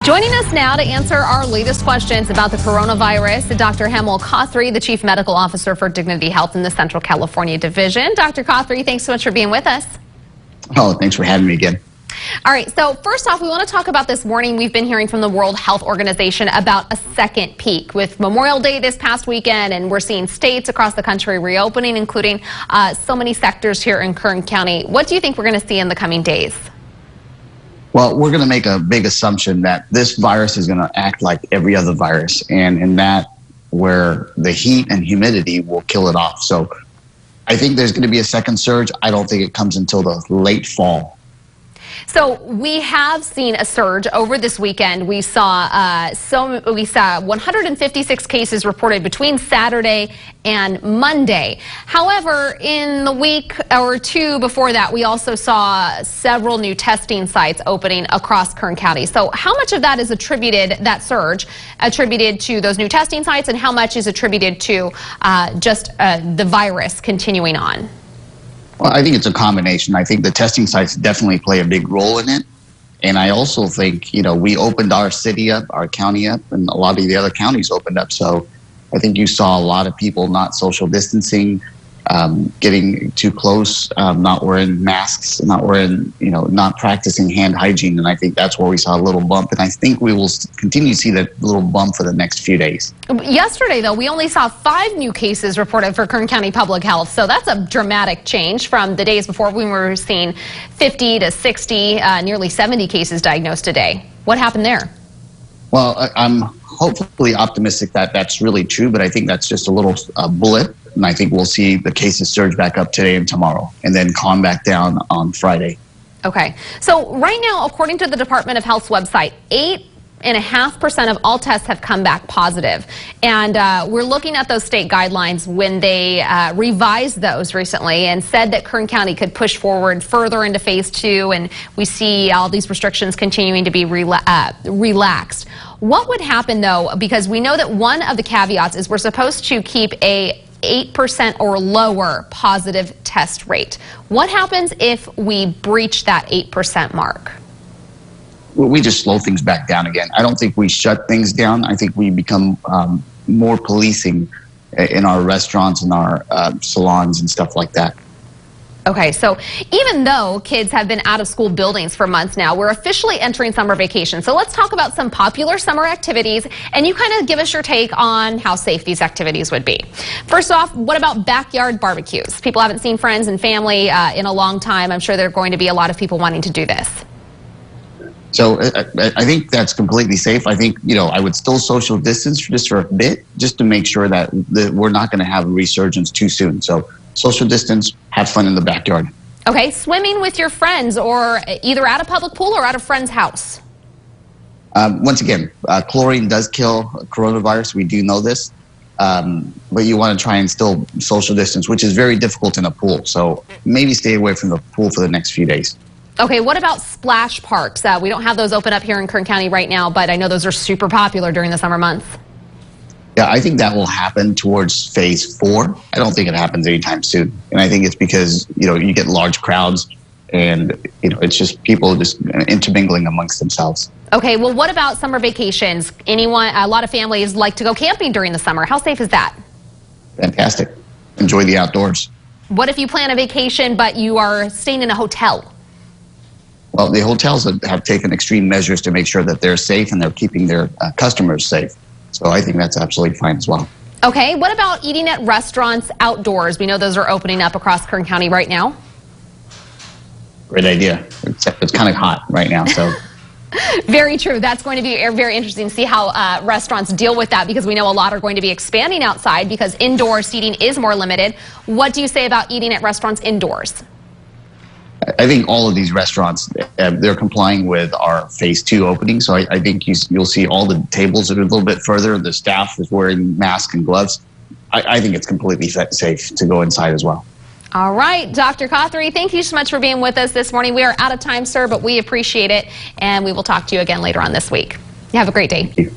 Joining us now to answer our latest questions about the coronavirus, Dr. Kothary, the Chief Medical Officer for Dignity Health in the Central California Division. Dr. Kothary, thanks so much for being with us. Oh, thanks for having me again. All right, so first off, we want to talk about this morning. We've been hearing from the World Health Organization about a second peak with Memorial Day this past weekend, and we're seeing states across the country reopening, including so many sectors here in Kern County. What do you think we're going to see in the coming days? Well, we're going to make a big assumption that this virus is going to act like every other virus, and in that where the heat and humidity will kill it off. So I think there's going to be a second surge. I don't think it comes until the late fall. So we have seen a surge over this weekend. We saw 156 cases reported between Saturday and Monday. However, in the week or two before that, we also saw several new testing sites opening across Kern County. So how much of that is attributed, that surge, attributed to those new testing sites, and how much is attributed to just the virus continuing on? Well, I think it's a combination. I think the testing sites definitely play a big role in it. And I also think, we opened our city up, our county up, and a lot of the other counties opened up. So I think you saw a lot of people not social distancing, getting too close, not wearing masks, not practicing hand hygiene. And I think that's where we saw a little bump. And I think we will continue to see that little bump for the next few days. Yesterday, though, we only saw 5 new cases reported for Kern County Public Health. So that's a dramatic change from the days before we were seeing 50 to 60, nearly 70 cases diagnosed a day. What happened there? Well, I'm hopefully optimistic that that's really true, but I think that's just a little blip. And I think we'll see the cases surge back up today and tomorrow, and then calm back down on Friday. Okay. So right now, according to the Department of Health's website, 8.5% of all tests have come back positive. And we're looking at those state guidelines when they revised those recently and said that Kern County could push forward further into phase 2, and we see all these restrictions continuing to be relaxed. What would happen, though, because we know that one of the caveats is we're supposed to keep a 8% or lower positive test rate. What happens if we breach that 8% mark? Well, we just slow things back down again. I don't think we shut things down. I think we become more policing in our restaurants and our salons and stuff like that. Okay, so even though kids have been out of school buildings for months now, we're officially entering summer vacation. So let's talk about some popular summer activities, and you kind of give us your take on how safe these activities would be. First off, what about backyard barbecues? People haven't seen friends and family in a long time. I'm sure there are going to be a lot of people wanting to do this. So I think that's completely safe. I think, I would still social distance just for a bit, just to make sure that we're not going to have a resurgence too soon. So social distance, have fun in the backyard. Okay, swimming with your friends, or either at a public pool or at a friend's house. Once again, chlorine does kill coronavirus. We do know this. But you want to try and still social distance, which is very difficult in a pool. So maybe stay away from the pool for the next few days. Okay, what about splash parks? We don't have those open up here in Kern County right now, but I know those are super popular during the summer months. Yeah, I think that will happen towards phase 4. I don't think it happens anytime soon. And I think it's because, you get large crowds, and, it's just people just intermingling amongst themselves. Okay, well, what about summer vacations? A lot of families like to go camping during the summer. How safe is that? Fantastic. Enjoy the outdoors. What if you plan a vacation, but you are staying in a hotel? Well, the hotels have taken extreme measures to make sure that they're safe and they're keeping their customers safe. So I think that's absolutely fine as well. Okay, what about eating at restaurants outdoors? We know those are opening up across Kern County right now. Great idea. Except it's kind of hot right now, so. Very true. That's going to be very interesting to see how restaurants deal with that, because we know a lot are going to be expanding outside because indoor seating is more limited. What do you say about eating at restaurants indoors? I think all of these restaurants, they're complying with our phase 2 opening. So I think you'll see all the tables that are a little bit further. The staff is wearing masks and gloves. I think it's completely safe to go inside as well. All right, Dr. Kothary, thank you so much for being with us this morning. We are out of time, sir, but we appreciate it, and we will talk to you again later on this week. You have a great day. Thank you.